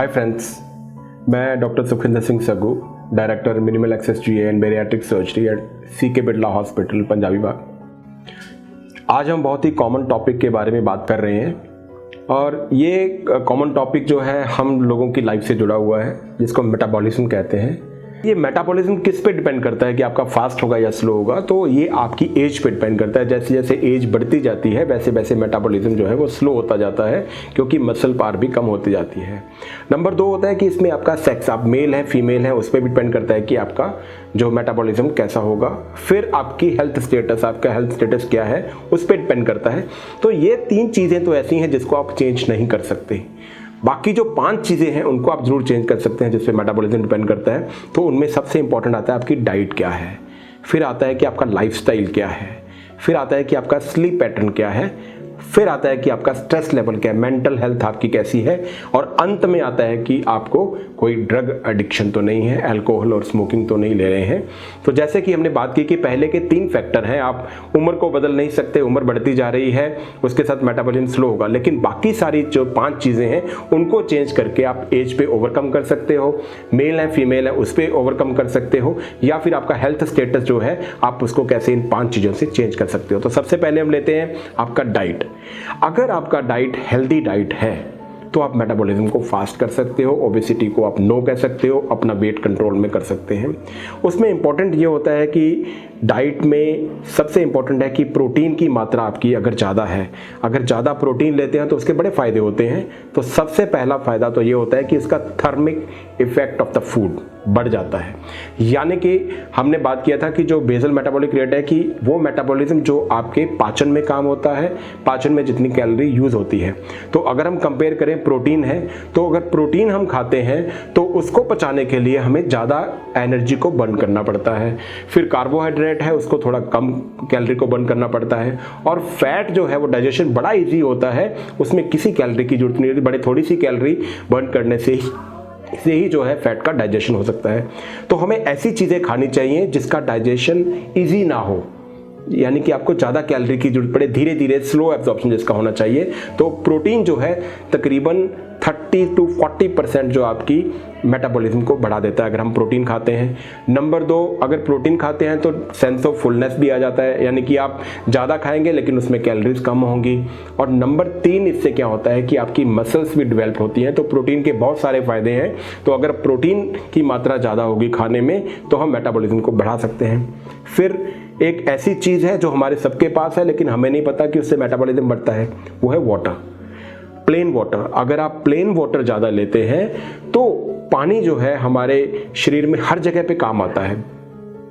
हाय friends, मैं doctor Sukhwinder Singh Saggu, director minimal access GI and bariatric surgery at CK Birla hospital, Punjabi Bagh. आज हम बहुत ही कॉमन टॉपिक के बारे में बात कर रहे हैं और ये कॉमन टॉपिक जो है हम लोगों की लाइफ से जुड़ा हुआ है, जिसको मेटाबॉलिज्म कहते हैं। ये मेटाबॉलिज्म किस पे डिपेंड करता है कि आपका फास्ट होगा या स्लो होगा? तो ये आपकी एज पे डिपेंड करता है। जैसे जैसे एज बढ़ती जाती है वैसे वैसे मेटाबॉलिज्म जो है वो स्लो होता जाता है, क्योंकि मसल पावर भी कम होती जाती है। नंबर 2 होता है कि इसमें आपका सेक्स, आप मेल है फीमेल है, उस पर भी डिपेंड करता है कि आपका जो मेटाबॉलिज्म कैसा होगा। फिर आपकी हेल्थ स्टेटस, आपका हेल्थ स्टेटस क्या है, उस पर डिपेंड करता है। तो ये 3 चीज़ें तो ऐसी हैं जिसको आप चेंज नहीं कर सकते। बाकी जो 5 चीज़ें हैं उनको आप जरूर चेंज कर सकते हैं, जिसपे मेटाबॉलिज्म डिपेंड करता है। तो उनमें सबसे इंपॉर्टेंट आता है आपकी डाइट क्या है, फिर आता है कि आपका लाइफस्टाइल क्या है, फिर आता है कि आपका स्लीप पैटर्न क्या है, फिर आता है कि आपका स्ट्रेस लेवल क्या है, मेंटल हेल्थ आपकी कैसी है, और अंत में आता है कि आपको कोई ड्रग एडिक्शन तो नहीं है, अल्कोहल और स्मोकिंग तो नहीं ले रहे हैं। तो जैसे कि हमने बात की कि पहले के 3 फैक्टर हैं, आप उम्र को बदल नहीं सकते, उम्र बढ़ती जा रही है, उसके साथ मेटाबॉलिज्म स्लो होगा, लेकिन बाकी सारी जो 5 चीज़ें हैं उनको चेंज करके आप एज पे ओवरकम कर सकते हो। मेल है फीमेल है उस पर ओवरकम कर सकते हो, या फिर आपका हेल्थ स्टेटस जो है आप उसको कैसे इन 5 चीज़ों से चेंज कर सकते हो। तो सबसे पहले हम लेते हैं आपका डाइट। अगर आपका डाइट हेल्दी डाइट है तो आप मेटाबॉलिज्म को फास्ट कर सकते हो, ओबेसिटी को आप नो कह सकते हो, अपना वेट कंट्रोल में कर सकते हैं। उसमें इंपॉर्टेंट ये होता है कि डाइट में सबसे इंपॉर्टेंट है कि प्रोटीन की मात्रा आपकी अगर ज़्यादा है, अगर ज़्यादा प्रोटीन लेते हैं तो उसके बड़े फ़ायदे होते हैं। तो सबसे पहला फ़ायदा तो ये होता है कि इसका thermic effect of the food बढ़ जाता है। यानी कि हमने बात किया था कि जो बेसल मेटाबॉलिक रेट है कि वो मेटाबॉलिज्म जो आपके पाचन में काम होता है, पाचन में जितनी कैलोरी यूज़ होती है। तो अगर हम कंपेयर करें, प्रोटीन है तो अगर प्रोटीन हम खाते हैं तो उसको पचाने के लिए हमें ज़्यादा एनर्जी को बर्न करना पड़ता है। फिर कार्बोहाइड्रेट है, उसको थोड़ा कम कैलोरी को बर्न करना पड़ता है। और फैट जो है वो डाइजेशन बड़ा इजी होता है, उसमें किसी कैलोरी की जरूरत नहीं होती, बड़े थोड़ी सी कैलोरी बर्न करने से ही जो है फैट का डाइजेशन हो सकता है। तो हमें ऐसी चीज़ें खानी चाहिए जिसका डाइजेशन इजी ना हो, यानी कि आपको ज़्यादा कैलोरी की जरूरत पड़े, धीरे धीरे स्लो एब्जॉर्प्शन जिसका होना चाहिए। तो प्रोटीन जो है तकरीबन 30 to 40% जो आपकी मेटाबॉलिज्म को बढ़ा देता है अगर हम प्रोटीन खाते हैं। नंबर 2, अगर प्रोटीन खाते हैं तो सेंस ऑफ फुलनेस भी आ जाता है, यानी कि आप ज़्यादा खाएंगे लेकिन उसमें कैलोरीज कम होंगी। और नंबर 3, इससे क्या होता है कि आपकी मसल्स भी डेवलप होती हैं। तो प्रोटीन के बहुत सारे फायदे हैं। तो अगर प्रोटीन की मात्रा ज़्यादा होगी खाने में तो हम मेटाबॉलिज्म को बढ़ा सकते हैं। फिर एक ऐसी चीज़ है जो हमारे सबके पास है लेकिन हमें नहीं पता कि उससे मेटाबॉलिज्म बढ़ता है, वो है वाटर, प्लेन वाटर। अगर आप प्लेन वाटर ज़्यादा लेते हैं तो पानी जो है हमारे शरीर में हर जगह पे काम आता है,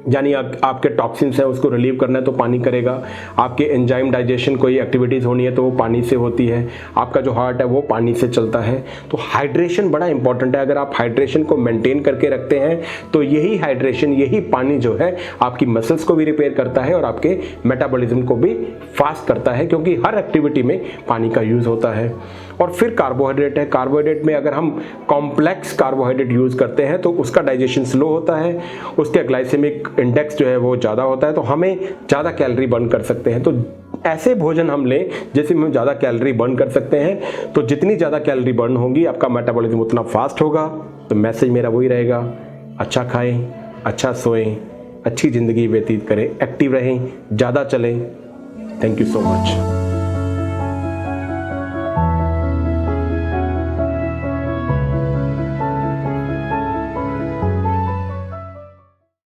यानी आपके टॉक्सिन्स हैं उसको रिलीव करना है तो पानी करेगा। आपके एंजाइम डाइजेशन कोई एक्टिविटीज़ होनी है तो वो पानी से होती है। आपका जो हार्ट है वो पानी से चलता है। तो हाइड्रेशन बड़ा इंपॉर्टेंट है। अगर आप हाइड्रेशन को मेंटेन करके रखते हैं तो यही हाइड्रेशन, यही पानी जो है आपकी मसल्स को भी रिपेयर करता है और आपके मेटाबॉलिज्म को भी फास्ट करता है, क्योंकि हर एक्टिविटी में पानी का यूज़ होता है। और फिर कार्बोहाइड्रेट है। कार्बोहाइड्रेट में अगर हम कॉम्प्लेक्स कार्बोहाइड्रेट यूज़ करते हैं तो उसका डाइजेशन स्लो होता है, उसके ग्लाइसेमिक इंडेक्स जो है वो ज़्यादा होता है, तो हमें ज़्यादा कैलोरी बर्न कर सकते हैं। तो ऐसे भोजन हम लें जैसे हम ज़्यादा कैलोरी बर्न कर सकते हैं। तो जितनी ज़्यादा कैलोरी बर्न होगी आपका मेटाबॉलिज्म उतना फास्ट होगा। तो मैसेज मेरा वही रहेगा, अच्छा खाएं, अच्छा सोएं, अच्छी ज़िंदगी व्यतीत करें, एक्टिव रहें, ज़्यादा चलें। Thank you so much.